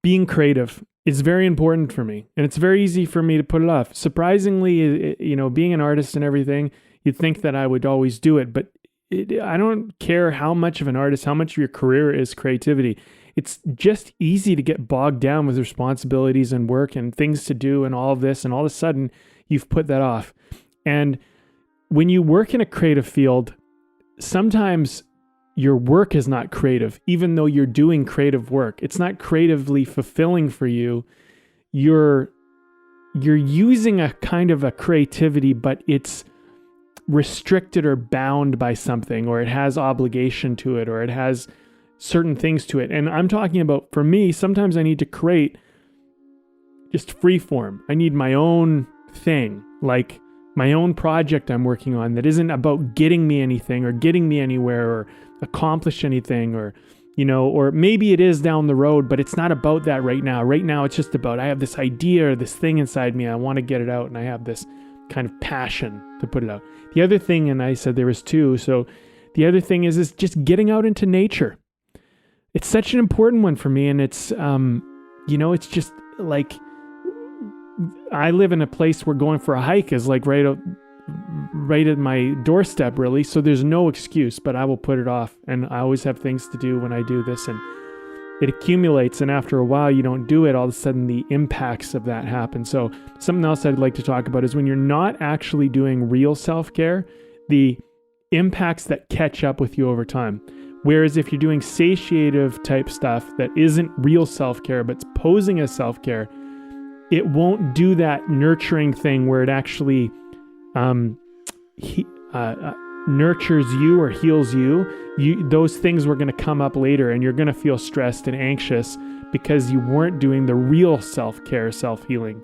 being creative is very important for me, and it's very easy for me to put it off. Surprisingly, being an artist and everything, you'd think that I would always do it, but I don't care how much of an artist, how much of your career is creativity. It's just easy to get bogged down with responsibilities and work and things to do and all of this, and all of a sudden you've put that off. And when you work in a creative field, sometimes your work is not creative, even though you're doing creative work. It's not creatively fulfilling for you. You're using a kind of a creativity, but it's restricted or bound by something, or it has obligation to it, or it has certain things to it. And I'm talking about, for me, sometimes I need to create just free form. I need my own thing, like my own project I'm working on that isn't about getting me anything or getting me anywhere or accomplish anything, or or maybe it is down the road, but it's not about that right now. Right now it's just about, I have this idea or this thing inside me, I want to get it out, and I have this kind of passion to put it out. The other thing, and I said there was two, so the other thing is just getting out into nature. It's such an important one for me, and it's it's just like, I live in a place where going for a hike is like right at my doorstep, really. So there's no excuse, but I will put it off. And I always have things to do when I do this, and it accumulates. And after a while, you don't do it. All of a sudden, the impacts of that happen. So something else I'd like to talk about is when you're not actually doing real self-care, the impacts that catch up with you over time. Whereas if you're doing satiative type stuff that isn't real self-care, but it's posing as self-care, it won't do that nurturing thing where it actually nurtures you or heals you. Those things were going to come up later, and you're going to feel stressed and anxious because you weren't doing the real self-care, self-healing.